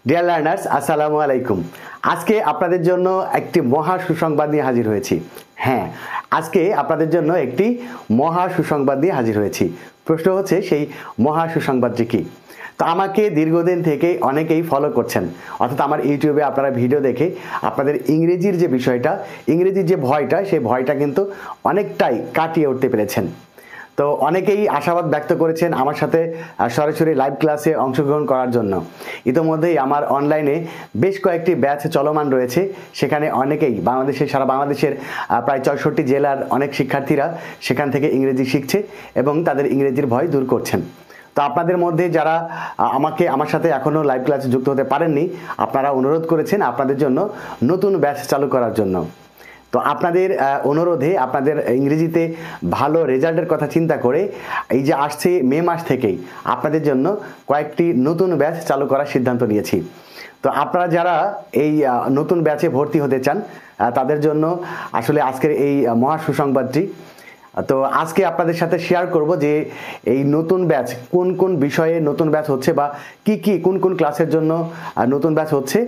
Dear learners, আসসালামু আলাইকুম। আজকে আপনাদের জন্য একটি মহা সুসংবাদ নিয়ে হাজির হয়েছি। হ্যাঁ, আজকে আপনাদের জন্য একটি মহা সুসংবাদ নিয়ে হাজির হয়েছি। প্রশ্ন হচ্ছে সেই মহা সুসংবাদটি কি? তো আমাকে দীর্ঘদিন থেকে অনেকেই ফলো করছেন, অর্থাৎ আমার ইউটিউবে আপনারা ভিডিও দেখে আপনাদের ইংরেজির যে বিষয়টা, ইংরেজির যে ভয়টা, সেই ভয়টা কিন্তু অনেকটাই কাটিয়ে উঠতে পেরেছেন। তো অনেকেই আশাবাদ ব্যক্ত করেছেন আমার সাথে সরাসরি লাইভ ক্লাসে অংশগ্রহণ করার জন্য। ইতোমধ্যেই আমার অনলাইনে বেশ কয়েকটি ব্যাচ চলমান রয়েছে, সেখানে অনেকেই সারা বাংলাদেশের প্রায় ৬৪ জেলার অনেক শিক্ষার্থীরা সেখান থেকে ইংরেজি শিখছে এবং তাদের ইংরেজির ভয় দূর করছেন। তো আপনাদের মধ্যে যারা আমার সাথে এখনও লাইভ ক্লাসে যুক্ত হতে পারেননি, আপনারা অনুরোধ করেছেন আপনাদের জন্য নতুন ব্যাচ চালু করার জন্য। তো আপনাদের অনুরোধে, আপনাদের ইংরেজিতে ভালো রেজাল্টের কথা চিন্তা করে এই যে আসছে মে মাস থেকেই আপনাদের জন্য কয়েকটি নতুন ব্যাচ চালু করার সিদ্ধান্ত নিয়েছি। তো আপনারা যারা এই নতুন ব্যাচে ভর্তি হতে চান তাদের জন্য আসলে আজকের এই মহা সুসংবাদটি। তো আজকে আপনাদের সাথে শেয়ার করব যে এই নতুন ব্যাচ কোন কোন বিষয়ে নতুন ব্যাচ হচ্ছে, বা কোন কোন ক্লাসের জন্য নতুন ব্যাচ হচ্ছে,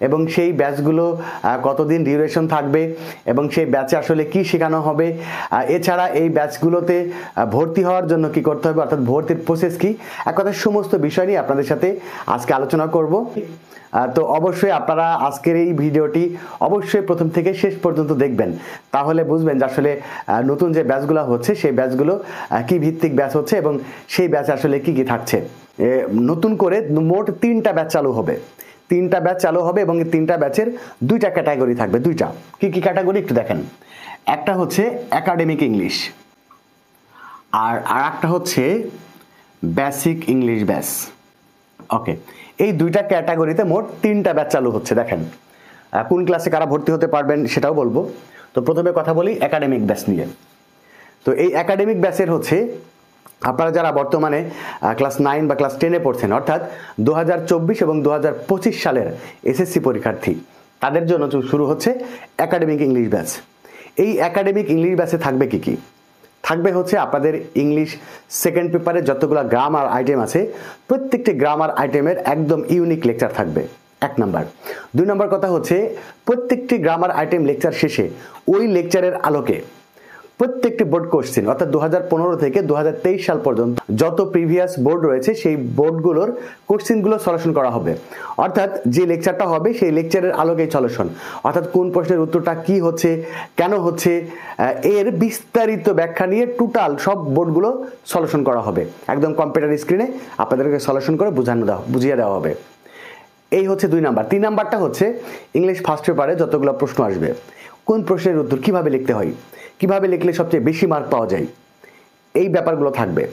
এবং সেই ব্যাচগুলো কতদিন ডিউরেশন থাকবে, এবং সেই ব্যাচে আসলে কি শেখানো হবে। এছাড়া এই ব্যাচগুলোতে ভর্তি হওয়ার জন্য কি করতে হবে, অর্থাৎ ভর্তির প্রসেস কি, এক কথায় সমস্ত বিষয় নিয়ে আপনাদের সাথে আজকে আলোচনা করব। তো অবশ্যই আপনারা আজকের এই ভিডিওটি অবশ্যই প্রথম থেকে শেষ পর্যন্ত দেখবেন, তাহলে বুঝবেন যে আসলে নতুন যে ব্যাচগুলো হচ্ছে সেই ব্যাচগুলো কি ভিত্তিক ব্যাচ হচ্ছে এবং সেই ব্যাচে আসলে কি থাকছে। নতুন করে মোট 3টা ব্যাচ চালু হবে। 3টা ব্যাচ চালু হবে এবং এই 3টা ব্যাচের 2টা ক্যাটাগরি থাকবে। 2টা কি ক্যাটাগরি একটু দেখেন। একটা হচ্ছে একাডেমিক ইংলিশ, আর একটা হচ্ছে বেসিক ইংলিশ ব্যাচ। ওকে, এই 2টা ক্যাটাগরিতে মোট 3টা ব্যাচ চালু হচ্ছে। দেখেন কোন ক্লাসে কারা ভর্তি হতে পারবেন সেটাও বলবো। তো প্রথমে কথা বলি একাডেমিক ব্যাচ নিয়ে। তো এই একাডেমিক ব্যাচের হচ্ছে আপনারা যারা বর্তমানে ক্লাস 9 বা ক্লাস 10-এ পড়ছেন, অর্থাৎ 2024 এবং 2025 সালের এসএসসি পরীক্ষার্থী, তাদের জন্য শুরু হচ্ছে একাডেমিক ইংলিশ ব্যাচ। এই একাডেমিক ইংলিশ ব্যাচে থাকবে কি থাকবে হচ্ছে আপনাদের ইংলিশ সেকেন্ড পেপারে যতগুলো গ্রামার আইটেম আছে, প্রত্যেকটি গ্রামার আইটেমের একদম ইউনিক লেকচার থাকবে, 1 নাম্বার। 2 নাম্বার কথা হচ্ছে প্রত্যেকটি গ্রামার আইটেম লেকচার শেষে ওই লেকচারের আলোকে প্রত্যেকটি বোর্ড কোশ্চেন, অর্থাৎ 2015 থেকে 2023 সাল পর্যন্ত যত প্রিভিয়াস বোর্ড রয়েছে সেই বোর্ডগুলোর কোশ্চেনগুলো সলিউশন করা হবে। অর্থাৎ যে লেকচারটা হবে সেই লেকচারের আলোকেই সলিউশন, অর্থাৎ কোন প্রশ্নের উত্তরটা কি হচ্ছে, কেন হচ্ছে, এর বিস্তারিত ব্যাখ্যা নিয়ে টোটাল সব বোর্ডগুলো সলিউশন করা হবে। একদম কম্পিউটার স্ক্রিনে আপনাদেরকে সলিউশন করে বুঝিয়ে দেওয়া হবে। এই হচ্ছে 2 নাম্বার। 3 নাম্বারটা হচ্ছে ইংলিশ ফার্স্ট পেপারে যতগুলো প্রশ্ন আসবে, কোন প্রশ্নের উত্তর কিভাবে লিখতে হয়, কিভাবে লিখলে সবচেয়ে বেশি মার্ক পাওয়া যায়, এই ব্যাপারগুলো থাকবে।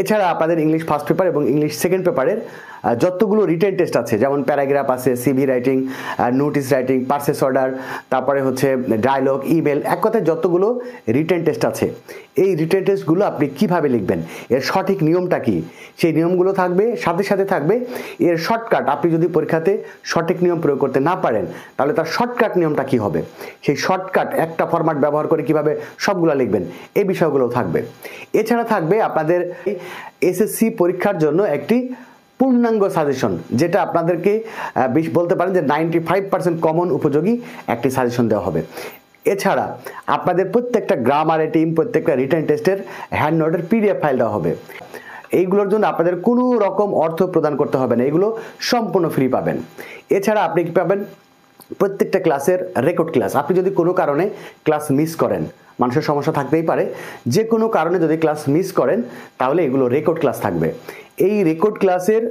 এছাড়া আপনাদের ইংলিশ ফার্স্ট পেপার এবং ইংলিশ সেকেন্ড পেপারের যতগুলো রিটেন টেস্ট আছে, যেমন প্যারাগ্রাফ আছে, CV writing, notice writing, purchase order, তারপরে হচ্ছে ডায়লগ, ইমেল, এক কথায় যতগুলো রিটেন টেস্ট আছে, এই রিটেন টেস্টগুলো আপনি কিভাবে লিখবেন, এর সঠিক নিয়মটা কি, সেই নিয়মগুলো থাকবে। সাথে সাথে থাকবে এর শর্টকাট। আপনি যদি পরীক্ষাতে সঠিক নিয়ম প্রয়োগ করতে না পারেন, তাহলে তার শর্টকাট নিয়মটা কি হবে, সেই শর্টকাট একটা ফরম্যাট ব্যবহার করে কিভাবে সবগুলো লিখবেন, এই বিষয়গুলো থাকবে। এছাড়া থাকবে আপনাদের এসএসসি পরীক্ষার জন্য একটি পূর্ণাঙ্গ সাজেশন, যেটা আপনাদেরকে বলতে পারেন যে 95% কমন উপযোগী একটি সাজেশন দেওয়া হবে। এছাড়া আপনাদের প্রত্যেকটা গ্রামার টিম, প্রত্যেকটা রিটেন টেস্টের হ্যান্ড নোটের পিডিএফ ফাইল দেওয়া হবে। এইগুলোর জন্য আপনাদের কোনো রকম অর্থ প্রদান করতে হবে না, এগুলো সম্পূর্ণ ফ্রি পাবেন। এছাড়া আপনি কি পাবেন, প্রত্যেকটা ক্লাসের রেকর্ড ক্লাস। আপনি যদি কোনো কারণে ক্লাস মিস করেন, মানুষের সমস্যা থাকতেই পারে, যে কোনো কারণে যদি ক্লাস মিস করেন, তাহলে এগুলো রেকর্ড ক্লাস থাকবে। এই রেকর্ড ক্লাসের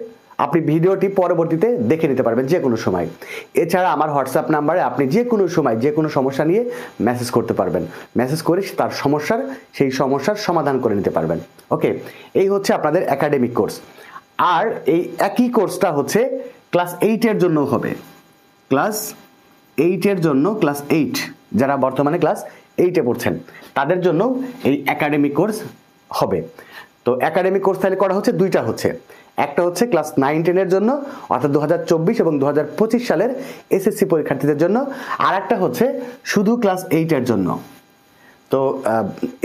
আপনি ভিডিওটি পরবর্তীতে দেখে নিতে পারবেন যে কোনো সময়। এছাড়া আমার হোয়াটসঅ্যাপ নাম্বারে আপনি যে কোনো সময় যে কোনো সমস্যা নিয়ে মেসেজ করতে পারবেন, মেসেজ করে সেই সমস্যার সমাধান করে নিতে পারবেন। ওকে, এই হচ্ছে আপনাদের একাডেমিক কোর্স। আর এই একই কোর্সটা হচ্ছে ক্লাস 8-এর জন্য হবে। ক্লাস 8-এর জন্য, ক্লাস 8 যারা বর্তমানে ক্লাস 8-এ পড়ছেন, তাদের জন্য এই একাডেমিক কোর্স হবে। তো একাডেমিক কোর্স তাহলে করা হচ্ছে 2টা হচ্ছে। একটা হচ্ছে ক্লাস 9-10-এর জন্য, অর্থাৎ 2024 এবং 2025 সালের এসএসসি পরীক্ষার্থীদের জন্য, আর একটা হচ্ছে শুধু ক্লাস 8-এর জন্য। তো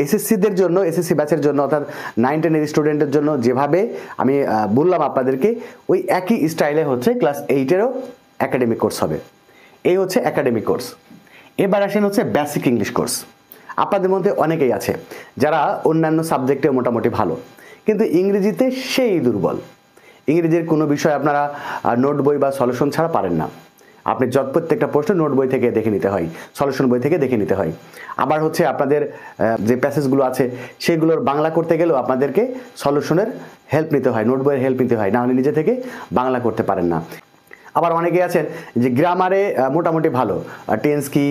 এসএসসিদের জন্য, এসএসসি ব্যাচের জন্য, অর্থাৎ 9-10-এর স্টুডেন্টের জন্য যেভাবে আমি বললাম আপনাদেরকে, ওই একই স্টাইলে হচ্ছে ক্লাস 8-এরও একাডেমিক কোর্স হবে। এই হচ্ছে একাডেমিক কোর্স। এবার আসেন হচ্ছে বেসিক ইংলিশ কোর্স। আপনাদের মধ্যে অনেকেই আছে যারা অন্যান্য সাবজেক্টে মোটামুটি ভালো, কিন্তু ইংরেজিতে সেই দুর্বল। ইংরেজির কোনো বিষয় আপনারা নোট বই বা সলিউশন ছাড়া পারেন না। আপনি প্রত্যেকটা প্রশ্ন নোট বই থেকে দেখে নিতে হয়, সলিউশন বই থেকে দেখে নিতে হয়। আবার হচ্ছে আপনাদের যে প্যাসেজগুলো আছে সেগুলোর বাংলা করতে গেলেও আপনাদেরকে সলিউশনের হেল্প নিতে হয়, নোট বইয়ের হেল্প নিতে হয়, না হলে নিজে থেকে বাংলা করতে পারেন না। আবার অনেকে আছেন যে গ্রামারে মোটামুটি ভালো, টেন্স কি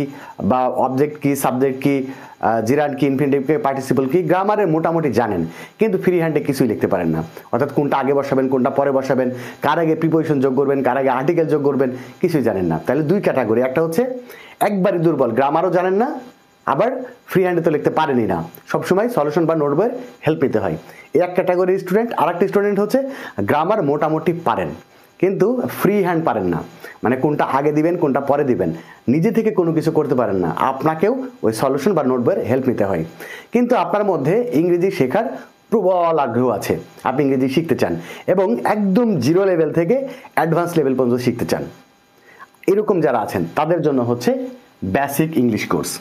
বা অবজেক্ট কি, সাবজেক্ট কি, জিরান্ড কি, ইনফিনিটিভ কি, পার্টিসিপল কি, গ্রামারে মোটামুটি জানেন, কিন্তু ফ্রি হ্যান্ডে কিছুই লিখতে পারেন না। অর্থাৎ কোনটা আগে বসাবেন, কোনটা পরে বসাবেন, কার আগে প্রিপোজিশন যোগ করবেন, কার আগে আর্টিকেল যোগ করবেন, কিছুই জানেন না। তাহলে দুই ক্যাটাগরি, একটা হচ্ছে একবারই দুর্বল, গ্রামারও জানেন না, আবার ফ্রি হ্যান্ডে তো লিখতে পারেনই না, সবসময় সলিউশন বা নোট বইয়ের হেল্প নিতে হয়। এই এক ক্যাটাগরি স্টুডেন্ট। আর একটা স্টুডেন্ট হচ্ছে গ্রামার মোটামুটি পারেন কিন্তু ফ্রি হ্যান্ড পারেন না, মানে কোনটা আগে দিবেন কোনটা পরে দিবেন, নিজে থেকে কোনো কিছু করতে পারেন না, আপনাকেও ওই সলিউশন বা নোট বইয়ের হেল্প নিতে হয়। কিন্তু আপনার মধ্যে ইংরেজি শেখার প্রবল আগ্রহ আছে, আপনি ইংরেজি শিখতে চান এবং একদম জিরো লেভেল থেকে অ্যাডভান্স লেভেল পর্যন্ত শিখতে চান। এরকম যারা আছেন তাদের জন্য হচ্ছে বেসিক ইংলিশ কোর্স।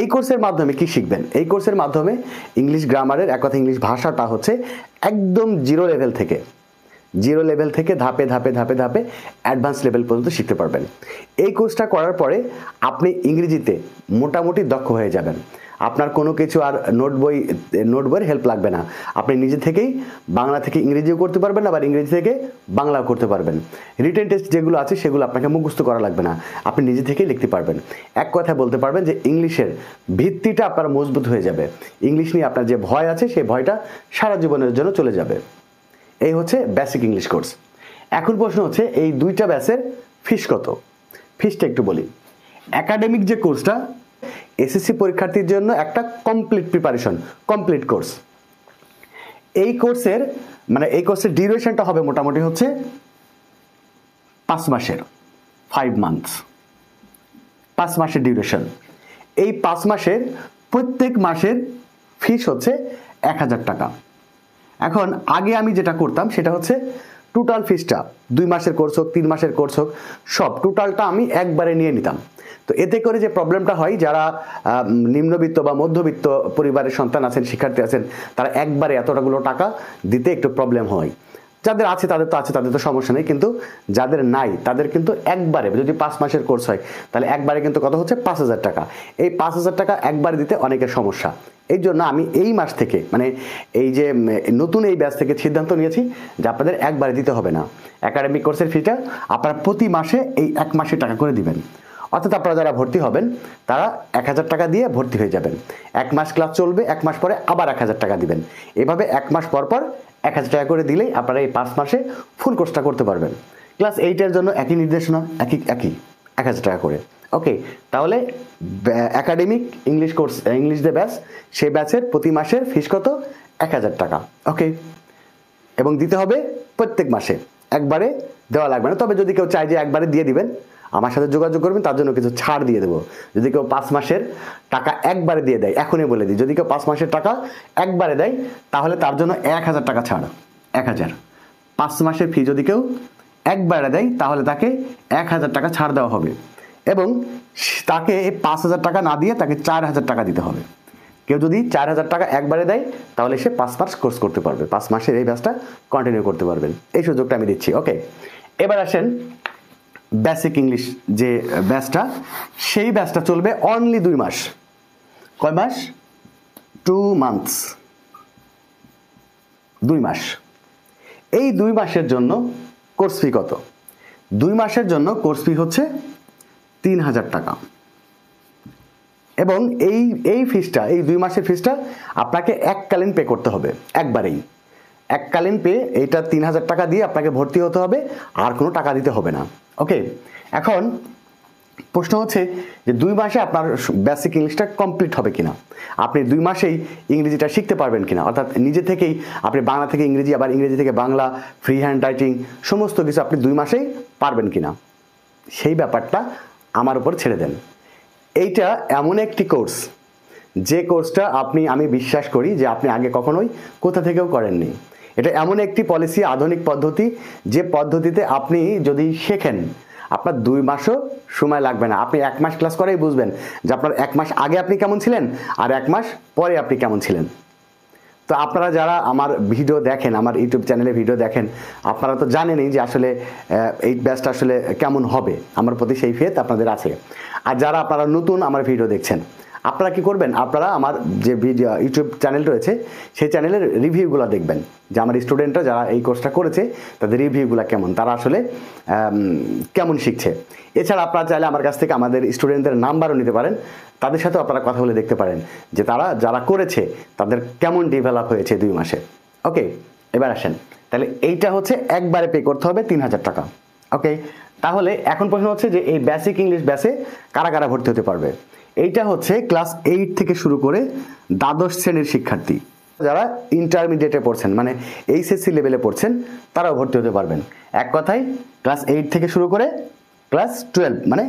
এই কোর্সের মাধ্যমে কি শিখবেন? এই কোর্সের মাধ্যমে ইংলিশ গ্রামারের, এক কথা ইংলিশ ভাষাটা হচ্ছে একদম জিরো লেভেল থেকে ধাপে ধাপে ধাপে ধাপে অ্যাডভান্স লেভেল পর্যন্ত শিখতে পারবেন। এই কোর্সটা করার পরে আপনি ইংরেজিতে মোটামুটি দক্ষ হয়ে যাবেন। আপনার কোনো কিছু আর নোট বইয়ের হেল্প লাগবে না, আপনি নিজে থেকেই বাংলা থেকে ইংরেজিও করতে পারবেন, আবার ইংরেজি থেকে বাংলাও করতে পারবেন। রিটেন টেস্ট যেগুলো আছে সেগুলো আপনাকে মুখস্থ করা লাগবে না, আপনি নিজে থেকেই লিখতে পারবেন। এক কথা বলতে পারবেন যে ইংলিশের ভিত্তিটা আপনার মজবুত হয়ে যাবে। ইংলিশ নিয়ে আপনার যে ভয় আছে সেই ভয়টা সারা জীবনের জন্য চলে যাবে। এই হচ্ছে বেসিক ইংলিশ কোর্স। এখন প্রশ্ন হচ্ছে এই দুইটা ব্যাচের ফিস কত? ফিসটা একটু বলি। একাডেমিক যে কোর্সটা এসএসসি পরীক্ষার্থীর জন্য একটা কমপ্লিট প্রিপারেশন, কমপ্লিট কোর্স। এই কোর্সের ডিউরেশনটা হবে মোটামুটি হচ্ছে 5 মাসের, 5 মান্থস, 5 মাসের ডিউরেশন। এই 5 মাসের প্রত্যেক মাসের ফিস হচ্ছে 1000 টাকা। এখন আগে আমি যেটা করতাম সেটা হচ্ছে টোটাল ফিসটা 2 মাসের কোর্স হোক, 3 মাসের কোর্স হোক, সব টোটালটা আমি একবারে নিয়ে নিতাম। তো এতে করে যে প্রবলেমটা হয়, যারা নিম্নবিত্ত বা মধ্যবিত্ত পরিবারের সন্তান আছেন, শিক্ষার্থী আছেন, তারা একবারে এতটাগুলো টাকা দিতে একটু প্রবলেম হয়। যাদের আছে তাদের তো সমস্যা নেই, কিন্তু যাদের নাই তাদের কিন্তু একবারে, যদি 5 মাসের কোর্স হয় তাহলে একবারে কিন্তু কত হচ্ছে 5000 টাকা। এই 5000 টাকা একবারে দিতে অনেকের সমস্যা। এই জন্য আমি এই মাস থেকে, মানে এই যে নতুন এই ব্যাচ থেকে সিদ্ধান্ত নিয়েছি যে আপনাদের একবারে দিতে হবে না। একাডেমিক কোর্সের ফিটা আপনারা প্রতি মাসে এই 1 মাসে টাকা করে দিবেন। অর্থাৎ আপনারা যারা ভর্তি হবেন তারা 1000 টাকা দিয়ে ভর্তি হয়ে যাবেন। 1 মাস ক্লাস চলবে, 1 মাস পরে আবার 1000 টাকা দিবেন। এভাবে 1 মাস পর পর 1000 টাকা করে দিলেই আপনারা এই 5 মাসে ফুল কোর্সটা করতে পারবেন। ক্লাস 8-এর জন্য একই নির্দেশনা, একই 1000 টাকা করে। ওকে, তাহলে একাডেমিক ইংলিশ কোর্স, ইংলিশ যে ব্যাচ, সেই ব্যাচের প্রতি মাসের ফিস কত? 1000 টাকা। ওকে, এবং দিতে হবে প্রত্যেক মাসে, একবারে দেওয়া লাগবে না। তবে যদি কেউ চায় যে একবারে দিয়ে দিবেন, আমার সাথে যোগাযোগ করবেন, তার জন্য কিছু ছাড় দিয়ে দেবো। যদি কেউ 5 মাসের টাকা একবারে দিয়ে দেয়, এখনই বলে দিই, যদি কেউ 5 মাসের টাকা একবারে দেয় তাহলে তার জন্য 1000 টাকা ছাড়। 1000 5 মাসের ফি যদি কেউ একবারে দেয় তাহলে তাকে 1000 টাকা ছাড় দেওয়া হবে, এবং তাকে 5000 টাকা না দিয়ে তাকে 4000 টাকা দিতে হবে। কেউ যদি 4000 টাকা একবারে দেয় তাহলে সে 5 মাস কোর্স করতে পারবে, 5 মাসের এই ব্যাচটা কন্টিনিউ করতে পারবেন। এই সুযোগটা আমি দিচ্ছি। ওকে, এবার আসেন বেসিক ইংলিশ যে ব্যাচটা, সেই ব্যাচটা চলবে অনলি 2 মাস। কয় মাস? 2 মান্থস, 2 মাস। এই 2 মাসের জন্য কোর্স ফি কত? 2 মাসের জন্য কোর্স ফি হচ্ছে 3000 টাকা। এবং এই ফিসটা, এই 2 মাসের ফিসটা আপনাকে এককালীন পে করতে হবে, একবারেই এককালীন পে। এইটা 3000 টাকা দিয়ে আপনাকে ভর্তি হতে হবে, আর কোনো টাকা দিতে হবে না। ওকে, এখন প্রশ্ন হচ্ছে যে 2 মাসে আপনার বেসিক ইংলিশটা কমপ্লিট হবে কিনা, আপনি 2 মাসেই ইংরেজিটা শিখতে পারবেন কিনা, অর্থাৎ নিজে থেকেই আপনি বাংলা থেকে ইংরেজি, আবার ইংরেজি থেকে বাংলা, ফ্রি হ্যান্ড রাইটিং সমস্ত কিছু আপনি 2 মাসেই পারবেন কিনা, সেই ব্যাপারটা আমার উপর ছেড়ে দেন। এইটা এমন একটি কোর্স, যে কোর্সটা আমি বিশ্বাস করি যে আপনি আগে কখনোই কোথা থেকেও করেননি। এটা এমন একটি পলিসি, আধুনিক পদ্ধতি, যে পদ্ধতিতে আপনি যদি শেখেন, আপনার 2 মাসও সময় লাগবে না। আপনি 1 মাস ক্লাস করেই বুঝবেন যে আপনার 1 মাস আগে আপনি কেমন ছিলেন আর 1 মাস পরে আপনি কেমন ছিলেন। তো আপনারা যারা আমার ভিডিও দেখেন, আমার ইউটিউব চ্যানেলে ভিডিও দেখেন, আপনারা তো জানেনই যে আসলে এই ব্যাচটা আসলে কেমন হবে। আমার প্রতি সেই ফেথ আপনাদের আছে। আর যারা আপনারা নতুন আমার ভিডিও দেখছেন, আপনারা কি করবেন, আপনারা আমার যে ভিডিও ইউটিউব চ্যানেল রয়েছে সেই চ্যানেলের রিভিউগুলো দেখবেন যে আমার স্টুডেন্টরা যারা এই কোর্সটা করেছে তাদের রিভিউগুলো কেমন, তারা আসলে কেমন শিখছে। এছাড়া আপনারা চাইলে আমার কাছ থেকে আমাদের স্টুডেন্টদের নাম্বারও নিতে পারেন, তাদের সাথেও আপনারা কথা বলে দেখতে পারেন যে তারা যারা করেছে তাদের কেমন ডেভেলপ হয়েছে 2 মাসে। ওকে, এবার আসেন, তাহলে এইটা হচ্ছে একবারে পে করতে হবে 3000 টাকা। ওকে, তাহলে এখন প্রশ্ন হচ্ছে যে এই বেসিক ইংলিশ ব্যাচে কারা কারা ভর্তি হতে পারবে। এইটা হচ্ছে ক্লাস 8 থেকে শুরু করে দ্বাদশ শ্রেণীর শিক্ষার্থী, যারা ইন্টারমিডিয়েটে পড়ছেন মানে এইচএসসি লেভেলে পড়ছেন, তারাও ভর্তি হতে পারবেন। এক কথায় ক্লাস 8 থেকে শুরু করে ক্লাস 12 মানে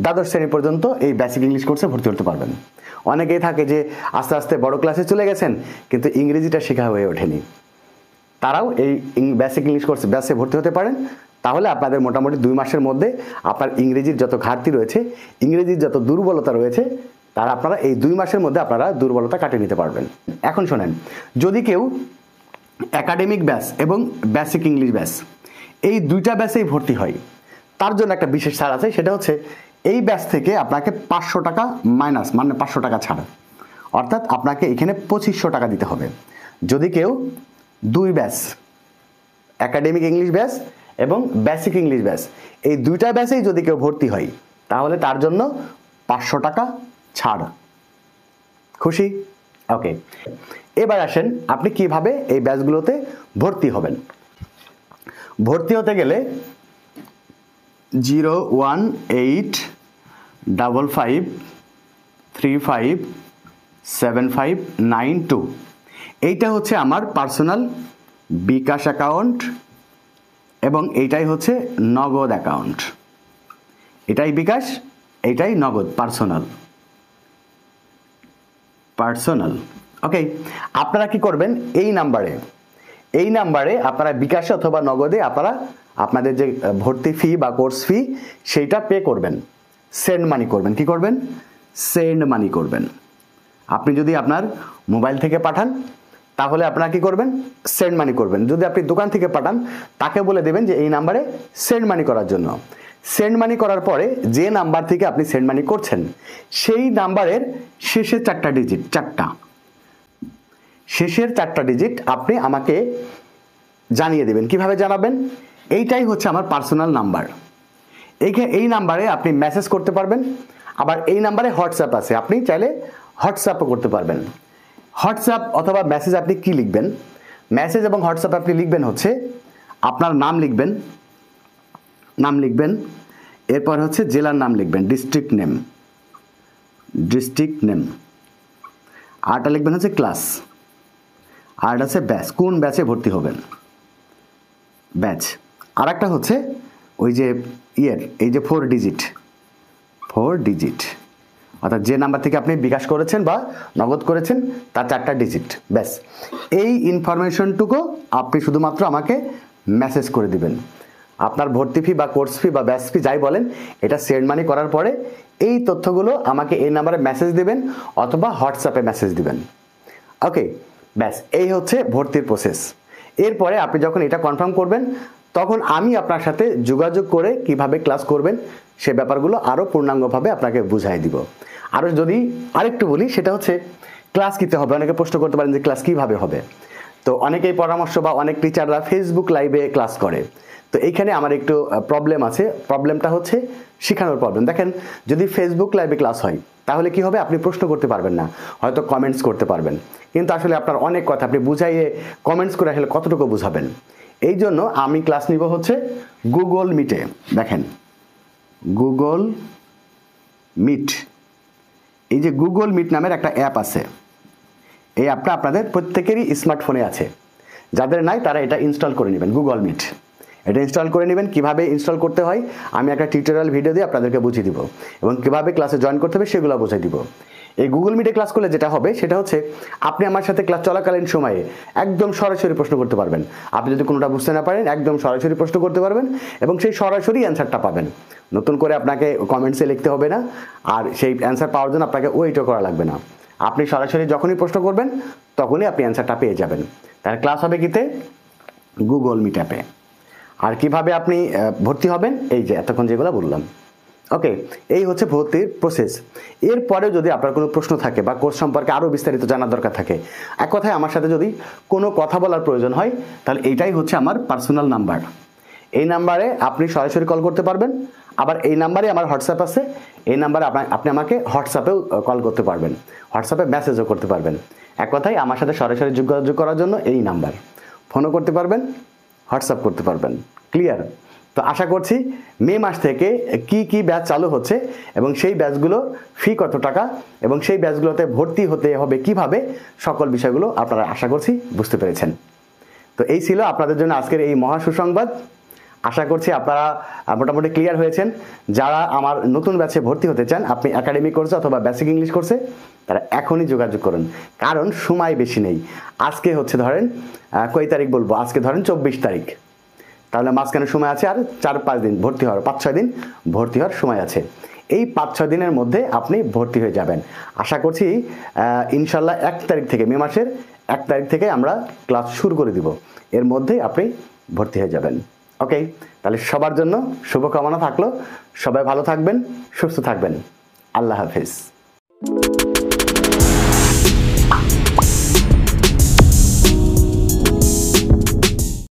দ্বাদশ শ্রেণী পর্যন্ত এই বেসিক ইংলিশ কোর্সে ভর্তি হতে পারবেন। অনেকেই থাকে যে আস্তে আস্তে বড় ক্লাসে চলে গেছেন কিন্তু ইংরেজিটা শেখা হয়ে ওঠেনি, তারাও এই বেসিক ইংলিশ কোর্স ব্যাচে ভর্তি হতে পারেন। তাহলে আপনাদের মোটামুটি 2 মাসের মধ্যে আপনার ইংরেজির যত ঘাটতি রয়েছে, ইংরেজির যত দুর্বলতা রয়েছে, তারা আপনারা এই 2 মাসের মধ্যে আপনারা দুর্বলতা কাটিয়ে নিতে পারবেন। এখন শোনেন, যদি কেউ একাডেমিক ব্যাচ এবং বেসিক ইংলিশ ব্যাচ এই 2টা ব্যাচেই ভর্তি হয়, তার জন্য একটা বিশেষ ছাড় আছে। সেটা হচ্ছে এই ব্যাচ থেকে আপনাকে 500 টাকা মাইনাস, মানে 500 টাকা ছাড়, অর্থাৎ আপনাকে এখানে 2500 টাকা দিতে হবে। যদি কেউ 2 ব্যাচ একাডেমিক ইংলিশ ব্যাচ এবং বেসিক ইংলিশ ব্যাচ এই 2টা ব্যাচেই যদি কেউ ভর্তি হয়, তাহলে তার জন্য 500 টাকা ছাড়। খুশি? ওকে, এবার আসেন আপনি কিভাবে এই ব্যাচগুলোতে ভর্তি হবেন। ভর্তি হতে গেলে 01855357592 এইটা হচ্ছে আমার পার্সোনাল বিকাশ অ্যাকাউন্ট এবং এইটাই হচ্ছে নগদ অ্যাকাউন্ট। এটাই বিকাশ, এইটাই নগদ, পার্সোনাল। ওকে, আপনারা কি করবেন, এই নাম্বারে আপনারা বিকাশে অথবা নগদে আপনারা আপনাদের যে ভর্তি ফি বা কোর্স ফি সেইটা পে করবেন, সেন্ড মানি করবেন। কি করবেন? সেন্ড মানি করবেন। আপনি যদি আপনার মোবাইল থেকে পাঠান তাহলে আপনারা কি করবেন? সেন্ড মানি করবেন। যদি আপনি দোকান থেকে পাঠান তাকে বলে দেবেন যে এই নাম্বারে সেন্ড মানি করার জন্য। সেন্ড মানি করার পরে যে নাম্বার থেকে আপনি সেন্ড মানি করছেন সেই নাম্বারের শেষের 4টা ডিজিট, শেষের 4টা ডিজিট আপনি আমাকে জানিয়ে দেবেন। কিভাবে জানাবেন? এইটাই হচ্ছে আমার পার্সোনাল নাম্বার। এই নাম্বারে আপনি মেসেজ করতে পারবেন, আবার এই নাম্বারে হোয়াটসঅ্যাপ আছে, আপনি চাইলে হোয়াটসঅ্যাপও করতে পারবেন। হোয়াটসঅ্যাপ অথবা মেসেজ আপনি কি লিখবেন? মেসেজ এবং হোয়াটসঅ্যাপ আপনি লিখবেন হচ্ছে আপনার নাম লিখবেন, এরপর হচ্ছে জেলার নাম লিখবেন, ডিস্ট্রিক্ট নেম, আরটা লিখবেন হচ্ছে ক্লাস, আর আছে ব্যাচ, কোন ব্যাচে ভর্তি হবেন, ব্যাচ। আর একটা হচ্ছে ওই যে এই যে 4 ডিজিট, অর্থাৎ যে নাম্বার থেকে আপনি বিকাশ করেছেন বা নগদ করেছেন তার 4টা ডিজিট, ব্যাস। এই ইনফরমেশনটুকু আপনি শুধুমাত্র আমাকে মেসেজ করে দিবেন। আপনার ভর্তি ফি বা কোর্স ফি বা ব্যাচ ফি যাই বলেন, এটা সেন্ড মানি করার পরে এই তথ্যগুলো আমাকে এই নাম্বারে মেসেজ দিবেন অথবা হোয়াটসঅ্যাপে মেসেজ দিবেন। ওকে, ব্যাস, এই হচ্ছে ভর্তির প্রসেস। এরপরে আপনি যখন এটা কনফার্ম করবেন তখন আমি আপনার সাথে যোগাযোগ করে কিভাবে ক্লাস করবেন সে ব্যাপারগুলো আরও পূর্ণাঙ্গভাবে আপনাকে বুঝাই দিব। আরও যদি আরেকটু বলি, সেটা হচ্ছে ক্লাস কিতে হবে। অনেকে প্রশ্ন করতে পারেন যে ক্লাস কিভাবে হবে। তো অনেকেই পরামর্শ বা অনেক টিচাররা ফেসবুক লাইভে ক্লাস করে। তো এইখানে আমার একটু প্রবলেম আছে। প্রবলেমটা হচ্ছে শেখানোর প্রবলেম। দেখেন, যদি ফেসবুক লাইভে ক্লাস হয় তাহলে কি হবে, আপনি প্রশ্ন করতে পারবেন না, হয়তো কমেন্টস করতে পারবেন, কিন্তু আসলে আপনার অনেক কথা আপনি বুঝাইয়ে কমেন্টস করে আসলে কতটুকু বুঝাবেন। এই জন্য আমি ক্লাস নিব হচ্ছে গুগল মিটে। দেখেন, গুগল মিট, এই যে গুগল মিট নামের একটা অ্যাপ আছে, এই অ্যাপটা আপনাদের প্রত্যেকেরই স্মার্টফোনে আছে। যাদের নাই তারা এটা ইনস্টল করে নেবেন, গুগল মিট। এটা ইনস্টল করে নেবেন। কিভাবে ইনস্টল করতে হয় আমি একটা টিউটোরিয়াল ভিডিও দিয়ে আপনাদেরকে বুঝিয়ে দিব, এবং কিভাবে ক্লাসে জয়েন করতে হবে সেগুলো বুঝিয়ে দিব। এই গুগল মিটে ক্লাস করলে যেটা হবে সেটা হচ্ছে আপনি আমার সাথে ক্লাস চলাকালীন সময়ে একদম সরাসরি প্রশ্ন করতে পারবেন। আপনি যদি কোনোটা বুঝতে না পারেন একদম সরাসরি প্রশ্ন করতে পারবেন এবং সেই সরাসরি অ্যান্সারটা পাবেন। নতুন করে আপনাকে কমেন্টসে লিখতে হবে না, আর সেই অ্যান্সার পাওয়ার জন্য আপনাকে ওয়েটও করা লাগবে না। আপনি সরাসরি যখনই প্রশ্ন করবেন তখনই আপনি অ্যান্সারটা পেয়ে যাবেন। তার ক্লাস হবে কিতে? গুগল মিট অ্যাপে। আর কিভাবে আপনি ভর্তি হবেন? এই যে এতক্ষণ যেগুলো বললাম। ওকে, এই হচ্ছে ভর্তির প্রসেস। এরপরে যদি আপনার কোনো প্রশ্ন থাকে বা কোর্স সম্পর্কে আরও বিস্তারিত জানার দরকার থাকে, এক কথায় আমার সাথে যদি কোনো কথা বলার প্রয়োজন হয়, তাহলে এইটাই হচ্ছে আমার পার্সোনাল নাম্বার। এই নাম্বারে আপনি সরাসরি কল করতে পারবেন। আবার এই নাম্বারে আমার হোয়াটসঅ্যাপ আছে, এই নাম্বারে আপনি আমাকে হোয়াটসঅ্যাপেও কল করতে পারবেন, হোয়াটসঅ্যাপে মেসেজও করতে পারবেন। এক কথায় আমার সাথে সরাসরি যোগাযোগ করার জন্য এই নাম্বার। ফোনও করতে পারবেন, হোয়াটসঅ্যাপ করতে পারবেন। ক্লিয়ার? তো আশা করছি মে মাস থেকে কি ব্যাচ চালু হচ্ছে এবং সেই ব্যাচগুলোর ফি কত টাকা এবং সেই ব্যাচগুলোতে ভর্তি হতে হবে কিভাবে, সকল বিষয়গুলো আপনারা আশা করছি বুঝতে পেরেছেন। তো এই ছিল আপনাদের জন্য আজকের এই মহা সুসংবাদ। আশা করছি আপনারা মোটামুটি ক্লিয়ার হয়েছেন। যারা আমার নতুন ব্যাচে ভর্তি হতে চান, আপনি একাডেমিক কোর্সে অথবা বেসিক ইংলিশ কোর্সে, তারা এখনই যোগাযোগ করুন, কারণ সময় বেশি নেই। আজকে হচ্ছে ধরেন কয় তারিখ বলবো, আজকে ধরেন 24 তারিখ, তাহলে মাঝখানে সময় আছে আর 4-5 দিন ভর্তি হওয়ার, 5-6 দিন ভর্তি হওয়ার সময় আছে। এই 5-6 দিনের মধ্যে আপনি ভর্তি হয়ে যাবেন। আশা করছি ইনশাল্লাহ 1 তারিখ থেকে, মে মাসের 1 তারিখ থেকে আমরা ক্লাস শুরু করে দিব। এর মধ্যে আপনি ভর্তি হয়ে যাবেন। ওকে, তাহলে সবার জন্য শুভকামনা থাকলো। সবাই ভালো থাকবেন, সুস্থ থাকবেন। আল্লাহ হাফেজ।